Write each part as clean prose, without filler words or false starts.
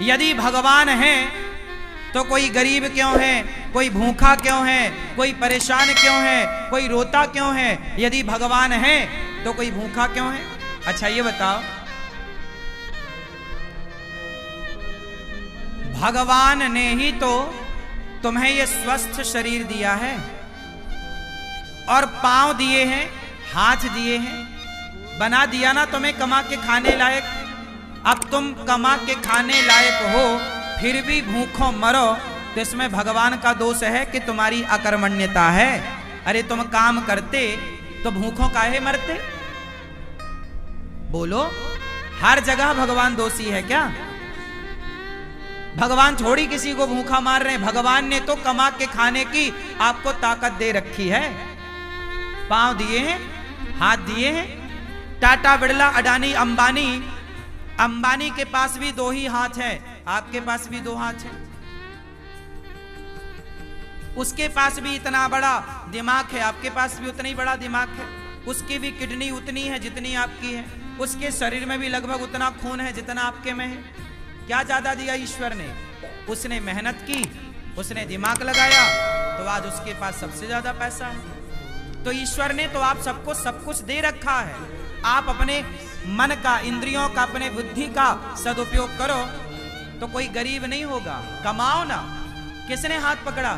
यदि भगवान है तो कोई गरीब क्यों है, कोई भूखा क्यों है, कोई परेशान क्यों है, कोई रोता क्यों है? यदि भगवान है तो कोई भूखा क्यों है? अच्छा ये बताओ, भगवान ने ही तो तुम्हें ये स्वस्थ शरीर दिया है और पांव दिए हैं, हाथ दिए हैं, बना दिया ना तुम्हें कमा के खाने लायक। अब तुम कमा के खाने लायक हो फिर भी भूखों मरो तो इसमें भगवान का दोष है कि तुम्हारी अकर्मण्यता है। अरे तुम काम करते तो भूखों काहे मरते? बोलो, हर जगह भगवान दोषी है क्या? भगवान थोड़ी किसी को भूखा मार रहे हैं। भगवान ने तो कमा के खाने की आपको ताकत दे रखी है। पांव दिए हैं, हाथ दिए हैं। टाटा, बिरला, अडानी, अंबानी, अंबानी के पास भी दो ही हाथ है, आपके पास भी दो हाथ है। उसके पास भी इतना बड़ा दिमाग है, आपके पास भी उतना ही बड़ा दिमाग है। उसकी भी किडनी उतनी है जितनी आपकी है। उसके शरीर में भी लगभग उतना खून है जितना आपके में है। क्या ज्यादा दिया ईश्वर ने? उसने मेहनत की, उसने दिमाग लगाया, तो आज उसके पास सबसे ज्यादा पैसा है। तो ईश्वर ने तो आप सबको सब कुछ दे रखा है। आप अपने मन का, इंद्रियों का, अपने बुद्धि का सदुपयोग करो तो कोई गरीब नहीं होगा। कमाओ ना। किसने हाथ पकड़ा?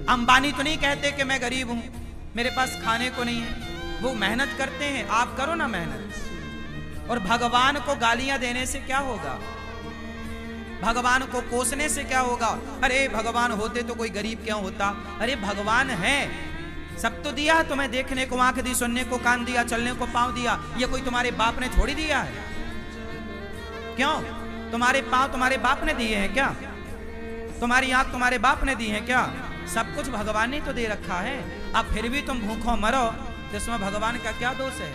अंबानी तो नहीं कहते कि मैं गरीब हूं, मेरे पास खाने को नहीं है। वो मेहनत करते हैं, आप करो ना मेहनत। और भगवान को गालियां देने से क्या होगा? भगवान को कोसने से क्या होगा? अरे भगवान होते तो कोई गरीब क्यों होता? अरे भगवान है, सब तो दिया है तुम्हें। देखने को आंख दी, सुनने को कान दिया, चलने को पांव दिया। ये कोई तुम्हारे बाप ने थोड़ी दिया है। क्यों? तुम्हारे पांव तुम्हारे बाप ने दिए हैं क्या? तुम्हारी आंख तुम्हारे बाप ने दी है क्या? सब कुछ भगवान ने तो दे रखा है। अब फिर भी तुम भूखों मरो तो इसमें भगवान का क्या दोष है?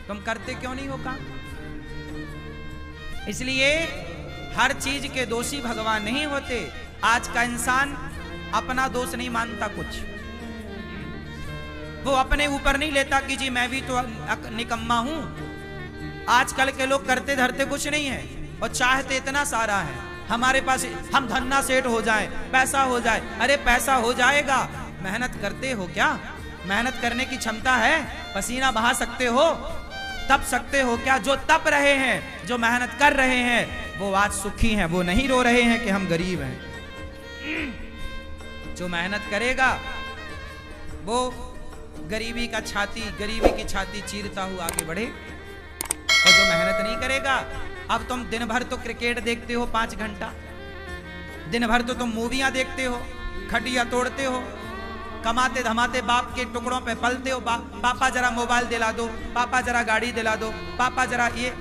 तुम करते क्यों नहीं हो काम? इसलिए हर चीज के दोषी भगवान नहीं होते। आज का इंसान अपना दोष नहीं मानता कुछ। वो अपने ऊपर नहीं लेता कि जी मैं भी तो निकम्मा हूं। आजकल के लोग करते धरते कुछ नहीं है और चाहते इतना सारा है। हमारे पास हम धन्ना सेठ हो जाए, पैसा हो जाए। अरे पैसा हो जाएगा, मेहनत करते हो क्या? मेहनत करने की क्षमता है? पसीना बहा सकते हो? तप सकते हो क्या? जो तप रहे हैं, जो मेहनत कर रहे हैं, वो आज सुखी हैं। वो नहीं रो रहे हैं कि हम गरीब हैं। जो मेहनत करेगा वो गरीबी की छाती चीरता हुआ आगे बढ़े। और जो मेहनत नहीं करेगा, अब तुम दिन भर तो क्रिकेट देखते हो 5 घंटा, दिन भर तो तुम मूवियां देखते हो, खटिया तोड़ते हो, कमाते धमाते बाप के टुकड़ों पे पलते हो। पापा जरा मोबाइल दिला दो, पापा जरा गाड़ी दिला दो, पापा जरा ये।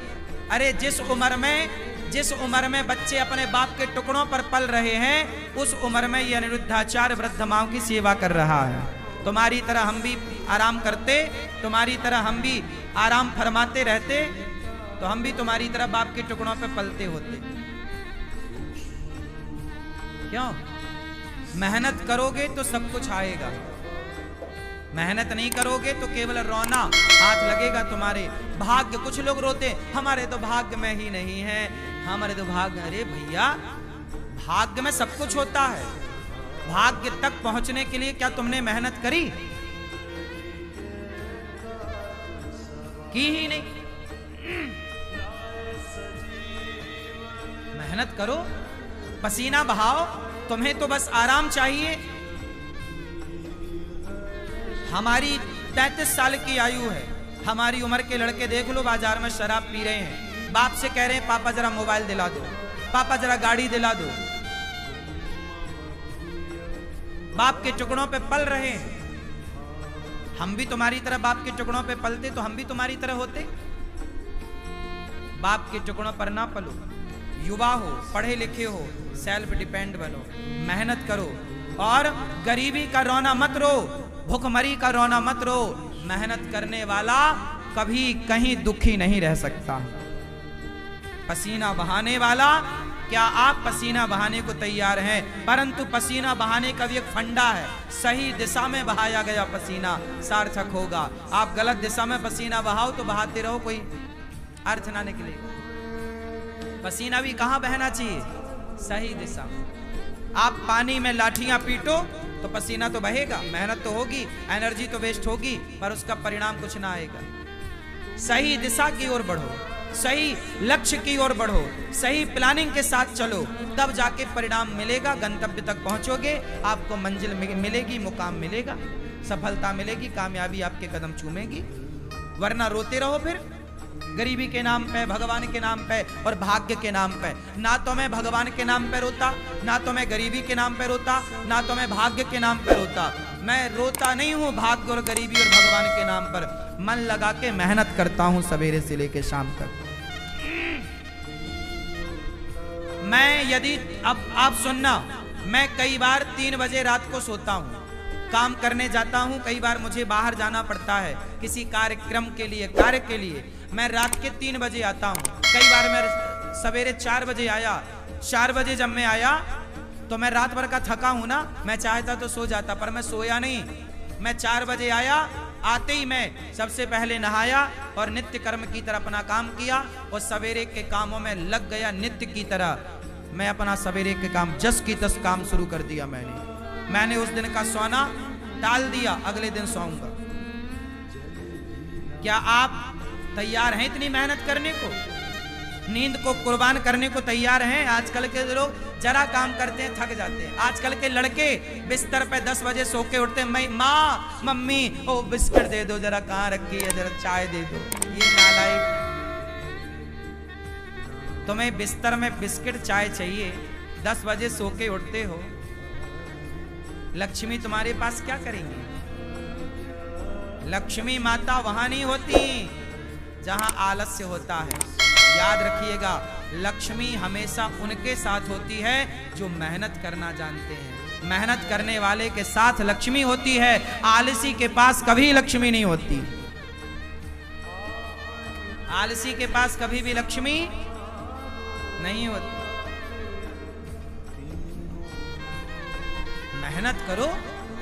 अरे जिस उम्र में बच्चे अपने बाप के टुकड़ों पर पल रहे हैं, उस उम्र में ये अनिरुद्धाचार्य वृद्ध माओं की सेवा कर रहा है। तुम्हारी तरह हम भी आराम करते, तुम्हारी तरह हम भी आराम फरमाते रहते, तो हम भी तुम्हारी तरह बाप के टुकड़ों पे पलते होते। क्यों? मेहनत करोगे तो सब कुछ आएगा। मेहनत नहीं करोगे तो केवल रोना हाथ लगेगा तुम्हारे। भाग्य, कुछ लोग रोते हमारे तो भाग्य में ही नहीं है, हमारे तो भाग्य। अरे भैया, भाग्य में सब कुछ होता है। भाग्य तक पहुंचने के लिए क्या तुमने मेहनत करी? की ही नहीं। मेहनत करो, पसीना बहाओ। तुम्हें तो बस आराम चाहिए। हमारी 33 साल की आयु है। हमारी उम्र के लड़के देख लो, बाजार में शराब पी रहे हैं, बाप से कह रहे हैं पापा जरा मोबाइल दिला दो, पापा जरा गाड़ी दिला दो। बाप के टुकड़ों पे पल रहे हैं। हम भी तुम्हारी तरह बाप के टुकड़ों पे पलते तो हम भी तुम्हारी तरह होते। बाप के टुकड़ों पर ना पलो। युवा हो, पढ़े लिखे हो, सेल्फ डिपेंड बनो, मेहनत करो। और गरीबी का रोना मत रो, भूखमरी का रोना मत रो। मेहनत करने वाला कभी कहीं दुखी नहीं रह सकता। पसीना बहाने वाला, क्या आप पसीना बहाने को तैयार हैं? परंतु पसीना बहाने का भी एक फंडा है। सही दिशा में बहाया गया पसीना सार्थक होगा। आप गलत दिशा में पसीना बहाओ तो बहाते रहो, कोई अर्थ ना निकलेगा। पसीना भी कहां बहना चाहिए? सही दिशा। आप पानी में लाठियां पीटो तो पसीना तो बहेगा, मेहनत तो होगी, एनर्जी तो वेस्ट होगी, पर उसका परिणाम कुछ ना आएगा। सही दिशा की ओर बढ़ो, सही लक्ष्य की ओर बढ़ो, सही प्लानिंग के साथ चलो, तब जाके परिणाम मिलेगा, गंतव्य तक पहुंचोगे, आपको मंजिल मिलेगी, मुकाम मिलेगा, सफलता मिलेगी, कामयाबी आपके कदम चूमेगी। वरना रोते रहो फिर गरीबी के नाम पे, भगवान के नाम पे और भाग्य के नाम पे। ना तो मैं भगवान के नाम पे रोता, ना तो मैं गरीबी के नाम पे रोता, ना तो मैं भाग्य के नाम पे रोता। मैं रोता नहीं हूं भाग्य और गरीबी और भगवान के नाम पर। मन लगा के मेहनत करता हूं सवेरे से लेके शाम तक। मैं यदि अब आप सुनना, मैं कई बार 3 बजे रात को सोता हूं, काम करने जाता हूं, कई बार मुझे बाहर जाना पड़ता है किसी कार्यक्रम के लिए, कार्य के लिए। मैं रात के 3 बजे आता हूं, कई बार मैं सवेरे 4 बजे आया। 4 बजे जब मैं आया तो मैं रात भर का थका हूं ना, मैं चाहता तो सो जाता, पर मैं सोया नहीं। मैं 4 बजे आया, आते ही मैं सबसे पहले नहाया और नित्य कर्म की तरह अपना काम किया और सवेरे के कामों में लग गया। नित्य की तरह मैं अपना सवेरे के काम जस की तस काम शुरू कर दिया। मैंने उस दिन का सोना टाल दिया, अगले दिन सोऊंगा। क्या आप तैयार हैं इतनी मेहनत करने को, नींद को कुर्बान करने को तैयार हैं? आजकल के लोग जरा काम करते हैं थक जाते हैं। आजकल के लड़के बिस्तर पे 10 बजे सो के उठते हैं, माँ मम्मी ओ बिस्किट दे दो, जरा कहाँ रखी है, जरा चाय दे दो। ये नालायक, तुम्हें बिस्तर में बिस्किट चाय चाहिए, 10 बजे सो के उठते हो। लक्ष्मी तुम्हारे पास क्या करेंगी? लक्ष्मी माता वहां नहीं होती जहां आलस्य होता है। याद रखिएगा, लक्ष्मी हमेशा उनके साथ होती है जो मेहनत करना जानते हैं। मेहनत करने वाले के साथ लक्ष्मी होती है, आलसी के पास कभी लक्ष्मी नहीं होती। आलसी के पास कभी भी लक्ष्मी नहीं होती। मेहनत करो,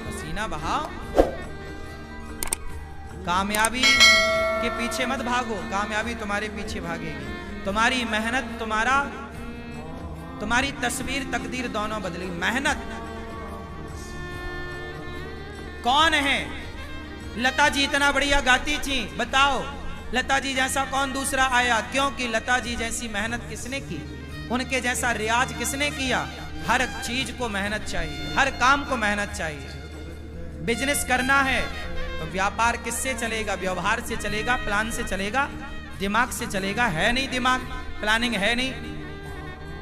पसीना बहाओ, कामयाबी के पीछे मत भागो, कामयाबी तुम्हारे पीछे भागेगी। तुम्हारी मेहनत तुम्हारी तस्वीर तकदीर दोनों बदलेगी। मेहनत कौन है? लता जी इतना बढ़िया गाती थी, बताओ लता जी जैसा कौन दूसरा आया? क्योंकि लता जी जैसी मेहनत किसने की, उनके जैसा रियाज किसने किया? हर चीज को मेहनत चाहिए, हर काम को मेहनत चाहिए। बिजनेस करना है तो व्यापार किससे चलेगा? व्यवहार से चलेगा, प्लान से चलेगा, दिमाग से चलेगा। है नहीं दिमाग, प्लानिंग है नहीं,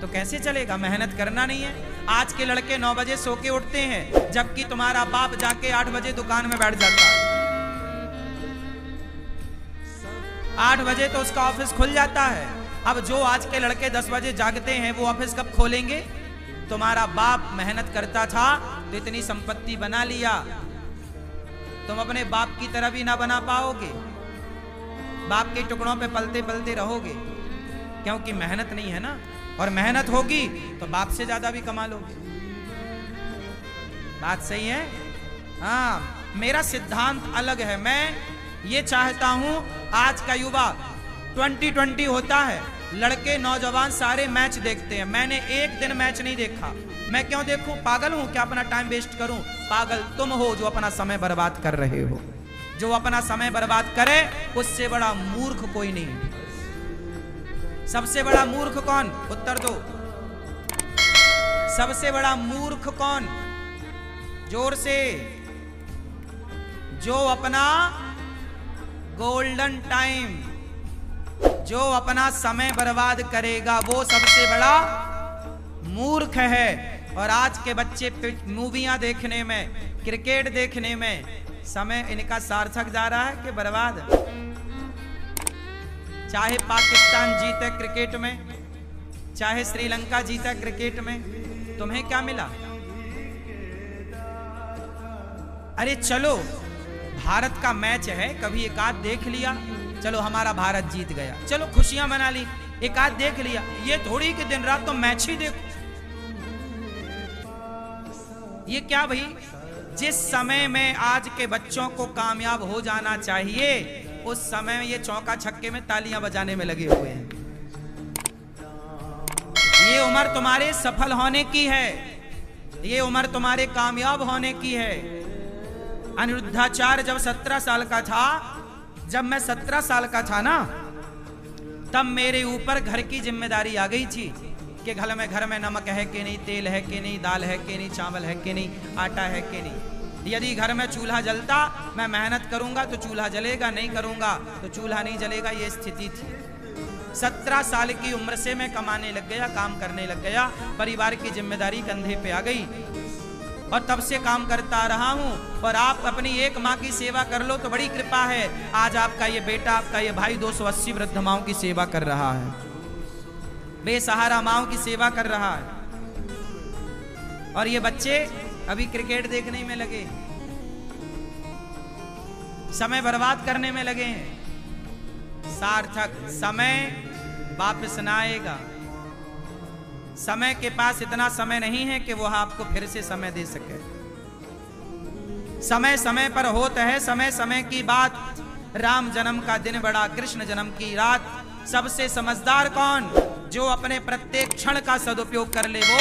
तो कैसे चलेगा? मेहनत करना नहीं है। आज के लड़के 9 बजे सो के उठते हैं, जबकि तुम्हारा बाप जाके 8 बजे दुकान में बैठ जाता है। 8 बजे तो उसका ऑफिस खुल जाता है। अब जो आज के लड़के 10 बजे जागते हैं, वो ऑफिस कब खोलेंगे? तुम्हारा बाप मेहनत करता था तो इतनी संपत्ति बना लिया, तुम अपने बाप की तरह भी ना बना पाओगे। बाप के टुकड़ों पे पलते पलते रहोगे, क्योंकि मेहनत नहीं है ना। और मेहनत होगी तो बाप से ज्यादा भी कमा लोगे। बात सही है? हाँ, मेरा सिद्धांत अलग है। मैं ये चाहता हूं आज का युवा 2020 होता है, लड़के नौजवान सारे मैच देखते हैं। मैंने एक दिन मैच नहीं देखा। मैं क्यों देखूं? पागल हूं क्या अपना टाइम वेस्ट करूं? पागल तुम हो जो अपना समय बर्बाद कर रहे हो। जो अपना समय बर्बाद करे उससे बड़ा मूर्ख कोई नहीं। सबसे बड़ा मूर्ख कौन? उत्तर दो। सबसे बड़ा मूर्ख कौन? जोर से। जो अपना गोल्डन टाइम, जो अपना समय बर्बाद करेगा, वो सबसे बड़ा मूर्ख है। और आज के बच्चे मूवियां देखने में, क्रिकेट देखने में समय इनका सार्थक जा रहा है कि बर्बाद? चाहे पाकिस्तान जीते क्रिकेट में, चाहे श्रीलंका जीता क्रिकेट में, तुम्हें क्या मिला? अरे चलो, भारत का मैच है, कभी एक आध देख लिया, चलो हमारा भारत जीत गया, चलो खुशियां मना ली, एक आध देख लिया। ये थोड़ी कि दिन रात तो मैच ही देखो। ये क्या भाई? जिस समय में आज के बच्चों को कामयाब हो जाना चाहिए, उस समय ये चौका छक्के में तालियां बजाने में लगे हुए हैं। उम्र तुम्हारे सफल होने की है, ये उम्र तुम्हारे कामयाब होने की है। अनिरुद्धाचार्य जब 17 साल का था, जब मैं 17 साल का था ना, तब मेरे ऊपर घर की जिम्मेदारी आ गई थी कि घर में नमक है कि नहीं, तेल है कि नहीं, दाल है कि नहीं, चावल है कि नहीं, आटा है कि नहीं। यदि घर में चूल्हा जलता, मैं मेहनत करूंगा तो चूल्हा जलेगा, नहीं करूंगा तो चूल्हा नहीं जलेगा, ये स्थिति थी। 17 साल की उम्र से मैं कमाने लग गया, काम करने लग गया, परिवार की जिम्मेदारी कंधे पे आ गई और तब से काम करता रहा हूं। और आप अपनी एक माँ की सेवा कर लो तो बड़ी कृपा है। आज आपका ये बेटा, आपका ये भाई 280 वृद्ध माओं की सेवा कर रहा है, बेसहारा माओं की सेवा कर रहा है। और ये बच्चे अभी क्रिकेट देखने में लगे, समय बर्बाद करने में लगे हैं। सार्थक समय वापस ना आएगा। समय के पास इतना समय नहीं है कि वो आपको फिर से समय दे सके। समय समय पर होता है, समय समय की बात। राम जन्म का दिन बड़ा, कृष्ण जन्म की रात। सबसे समझदार कौन? जो अपने प्रत्येक क्षण का सदुपयोग कर ले, वो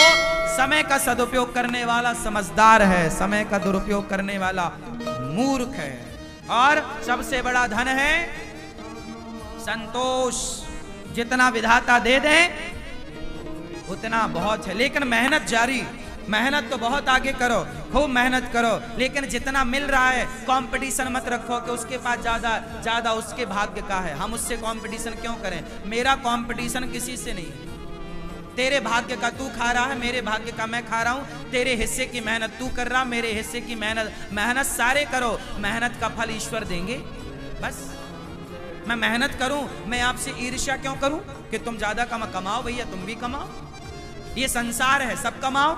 समय का सदुपयोग करने वाला समझदार है। समय का दुरुपयोग करने वाला मूर्ख है। और सबसे बड़ा धन है संतोष। जितना विधाता दे दे उतना बहुत है, लेकिन मेहनत जारी। मेहनत तो बहुत आगे करो, खूब मेहनत करो, लेकिन जितना मिल रहा है कंपटीशन मत रखो कि उसके पास ज्यादा उसके भाग्य का है, हम उससे कंपटीशन क्यों करें। मेरा कंपटीशन किसी से नहीं है। तेरे भाग्य का तू खा रहा है, मेरे भाग्य का मैं खा रहा हूं। तेरे हिस्से की मेहनत तू कर रहा, मेरे हिस्से की मेहनत सारे करो। मेहनत का फल ईश्वर देंगे। बस मैं मेहनत करूं, मैं आपसे ईर्ष्या क्यों करूं कि तुम ज्यादा कमाओ। भैया तुम भी कमाओ, ये संसार है, सब कमाओ।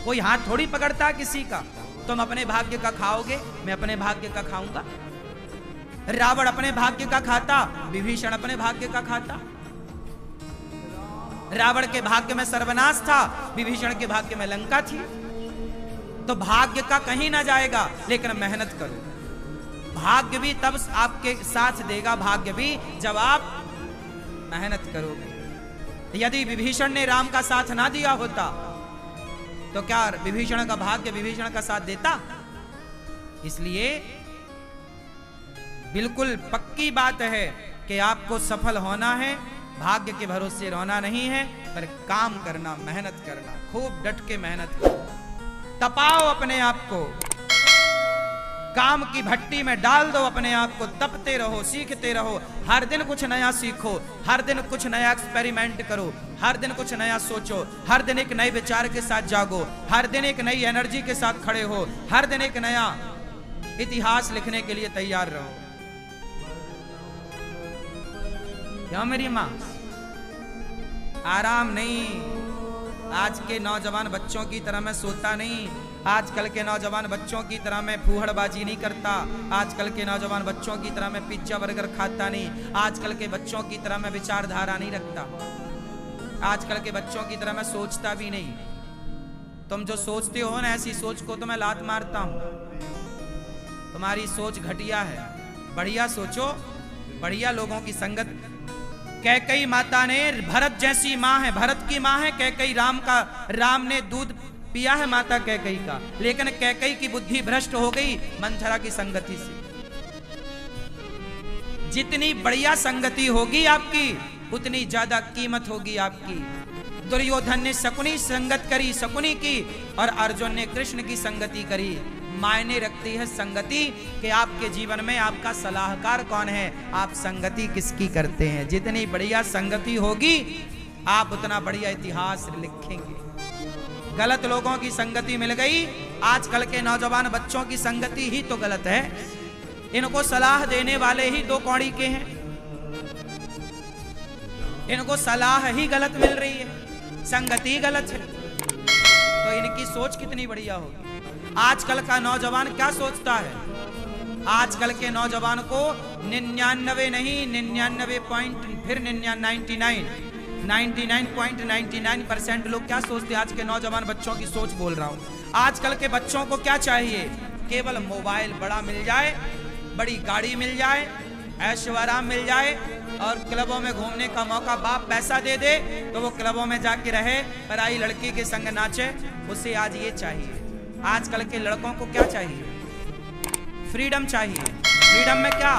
कोई हाथ थोड़ी पकड़ता किसी का। तुम अपने भाग्य का खाओगे, मैं अपने भाग्य का खाऊंगा। रावण अपने भाग्य का खाता, विभीषण अपने भाग्य का खाता। रावण के भाग्य में सर्वनाश था, विभीषण के भाग्य में लंका थी। तो भाग्य का कहीं ना जाएगा, लेकिन मेहनत करो। भाग्य भी तब आपके साथ देगा, भाग्य भी जब आप मेहनत करोगे। यदि विभीषण ने राम का साथ ना दिया होता तो क्या विभीषण का भाग्य विभीषण का साथ देता? इसलिए बिल्कुल पक्की बात है कि आपको सफल होना है, भाग्य के भरोसे रहना नहीं है, पर काम करना, मेहनत करना, खूब डट के मेहनत करो। तपाओ अपने आप को, काम की भट्टी में डाल दो अपने आप को, तपते रहो, सीखते रहो। हर दिन कुछ नया सीखो, हर दिन कुछ नया एक्सपेरिमेंट करो, हर दिन कुछ नया सोचो, हर दिन एक नए विचार के साथ जागो, हर दिन एक नई एनर्जी के साथ खड़े हो, हर दिन एक नया इतिहास लिखने के लिए तैयार रहो। क्यों मेरी मां? आराम नहीं। आज के नौजवान बच्चों की तरह मैं सोता नहीं, आजकल के नौजवान बच्चों की तरह मैं फूहड़बाजी नहीं करता, आजकल के नौजवान बच्चों की तरह मैं पिज्जा बर्गर खाता नहीं, आजकल के बच्चों की तरह मैं विचारधारा नहीं रखता, आजकल के बच्चों की तरह मैं सोचता भी नहीं। तुम जो सोचते हो ना, ऐसी सोच को तो मैं लात मारता हूं। तुम्हारी सोच घटिया है, बढ़िया सोचो, बढ़िया लोगों की संगत। कैकेयी माता ने, भरत जैसी माँ है, भरत की माँ है कैकेयी, राम ने दूध पिया है माता कैकेयी का, लेकिन कैकेयी की बुद्धि भ्रष्ट हो गई मंथरा की संगति से। जितनी बढ़िया संगति होगी आपकी, उतनी ज्यादा कीमत होगी आपकी। दुर्योधन ने शकुनी संगत करी, शकुनी की, और अर्जुन ने कृष्ण की संगति करी। मायने रखती है संगति कि आपके जीवन में आपका सलाहकार कौन है, आप संगति किसकी करते हैं। जितनी बढ़िया संगति होगी, आप उतना बढ़िया इतिहास लिखेंगे। गलत लोगों की संगति मिल गई, आजकल के नौजवान बच्चों की संगति ही तो गलत है। इनको सलाह देने वाले ही दो कौड़ी के हैं, इनको सलाह ही गलत मिल रही है, संगति गलत है, तो इनकी सोच कितनी बढ़िया होगी। आजकल का नौजवान क्या सोचता है? आजकल के नौजवान को 99 नहीं, 99 पॉइंट, फिर 99.99% लोग क्या सोचते हैं? आज के नौजवान बच्चों की सोच बोल रहा हूं। आजकल के बच्चों को क्या चाहिए? केवल मोबाइल बड़ा मिल जाए, बड़ी गाड़ी मिल जाए, ऐशो आराम मिल जाए और क्लबों में घूमने का मौका, बाप पैसा दे दे तो वो क्लबों में जाके रहे, पराई लड़की के संग नाचे, उसे आज ये चाहिए। आजकल के लड़कों को क्या चाहिए? फ्रीडम चाहिए। फ्रीडम में क्या?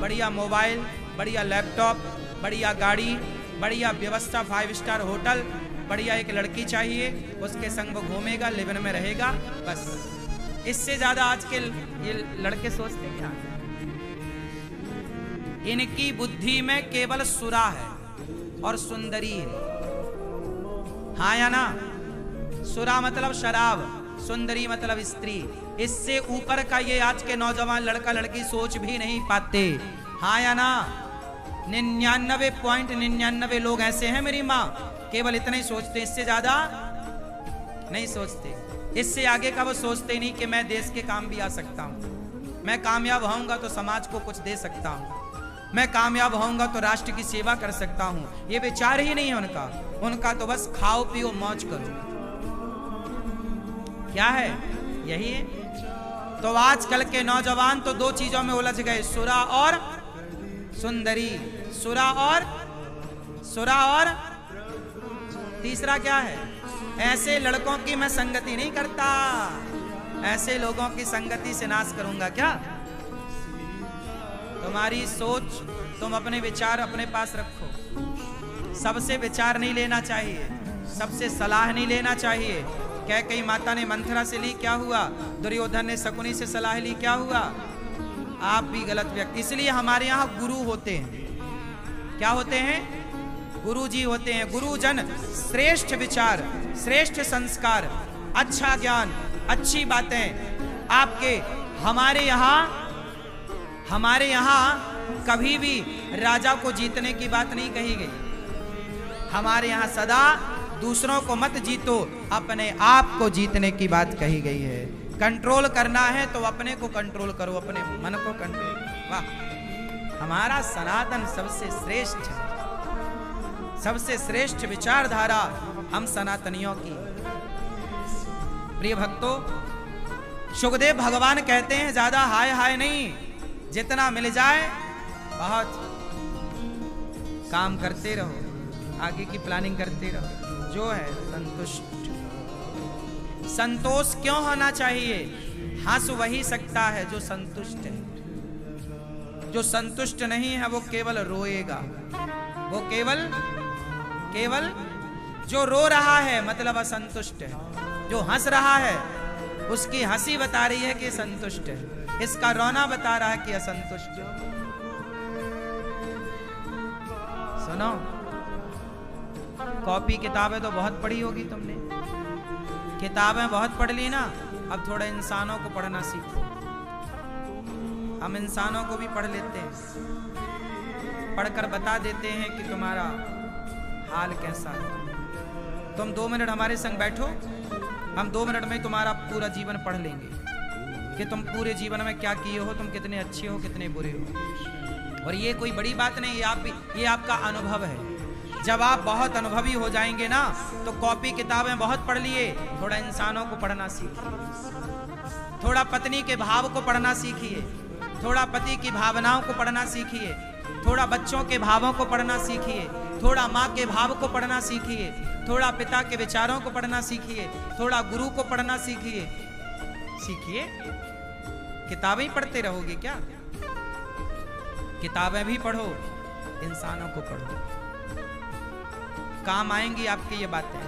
बढ़िया मोबाइल, बढ़िया लैपटॉप, बढ़िया गाड़ी, बढ़िया व्यवस्था, 5 स्टार होटल, बढ़िया एक लड़की चाहिए, उसके संग वो घूमेगा, लिवन में रहेगा, बस। इससे ज्यादा आज के ये लड़के सोचते क्या? इनकी बुद्धि में केवल सुरा है और सुंदरी है। हाँ या ना? सुरा मतलब शराब, सुंदरी मतलब स्त्री। इससे ऊपर का ये आज के नौजवान लड़का लड़की सोच भी नहीं पाते। हाँ या ना? 99.99 लोग ऐसे हैं मेरी माँ, केवल इतना ही सोचते, इससे ज्यादा नहीं सोचते। इससे आगे का वो सोचते ही नहीं कि मैं देश के काम भी आ सकता हूँ, मैं कामयाब होऊंगा तो समाज को कुछ दे सकता हूँ, मैं कामयाब होऊंगा तो राष्ट्र की सेवा कर सकता हूँ। ये विचार ही नहीं है उनका। उनका तो बस खाओ पियो मौज करो। क्या है? यही है। तो आजकल के नौजवान तो 2 चीजों में उलझ गए, सुरा और सुंदरी। सुरा और तीसरा क्या है? ऐसे लड़कों की मैं संगति नहीं करता, ऐसे लोगों की संगति से नाश करूंगा क्या? तुम्हारी सोच, तुम अपने विचार अपने पास रखो। सबसे विचार नहीं लेना चाहिए, सबसे सलाह नहीं लेना चाहिए। कैकेयी माता ने मंथरा से ली, क्या हुआ? दुर्योधन ने शकुनी से सलाह ली, क्या हुआ? आप भी गलत व्यक्ति। इसलिए हमारे यहाँ गुरु होते हैं। क्या होते हैं? गुरु जी होते हैं। गुरुजन श्रेष्ठ विचार, श्रेष्ठ संस्कार, अच्छा ज्ञान, अच्छी बातें आपके। हमारे यहाँ कभी भी राजा को जीतने की बात नहीं कही गई। हमारे यहाँ सदा दूसरों को मत जीतो, अपने आप को जीतने की बात कही गई है। कंट्रोल करना है तो अपने को कंट्रोल करो, अपने मन को कंट्रोल। वाह, हमारा सनातन सबसे श्रेष्ठ है, सबसे श्रेष्ठ विचारधारा हम सनातनियों की। प्रिय भक्तों, सुखदेव भगवान कहते हैं ज्यादा हाय हाय नहीं, जितना मिल जाए बहुत। काम करते रहो, आगे की प्लानिंग करते रहो, जो है संतुष्ट। संतोष क्यों होना चाहिए? हंस वही सकता है जो संतुष्ट है। जो संतुष्ट नहीं है वो केवल रोएगा। वो केवल जो रो रहा है मतलब असंतुष्ट है। जो हंस रहा है उसकी हंसी बता रही है कि संतुष्ट है, इसका रोना बता रहा है कि असंतुष्ट है। सुनो, कॉपी किताबें तो बहुत पढ़ी होगी तुमने, किताबें बहुत पढ़ ली ना, अब थोड़ा इंसानों को पढ़ना सीखो। हम इंसानों को भी पढ़ लेते हैं, पढ़कर बता देते हैं कि तुम्हारा हाल कैसा है। तुम 2 मिनट हमारे संग बैठो, हम 2 मिनट में तुम्हारा पूरा जीवन पढ़ लेंगे कि तुम पूरे जीवन में क्या किए हो, तुम कितने अच्छे हो, कितने बुरे हो। और ये कोई बड़ी बात नहीं, ये आपका अनुभव है। जब आप बहुत अनुभवी हो जाएंगे ना, तो कॉपी किताबें बहुत पढ़ लिए, थोड़ा इंसानों को पढ़ना सीखिए। थोड़ा पत्नी के भाव को पढ़ना सीखिए, थोड़ा पति की भावनाओं को पढ़ना सीखिए, थोड़ा बच्चों के भावों को पढ़ना सीखिए, थोड़ा माँ के भाव को पढ़ना सीखिए, थोड़ा पिता के विचारों को पढ़ना सीखिए, थोड़ा गुरु को पढ़ना सीखिए। किताबें पढ़ते रहोगे क्या? किताबें भी पढ़ो, इंसानों को पढ़ो, काम आएंगी आपकी ये बातें।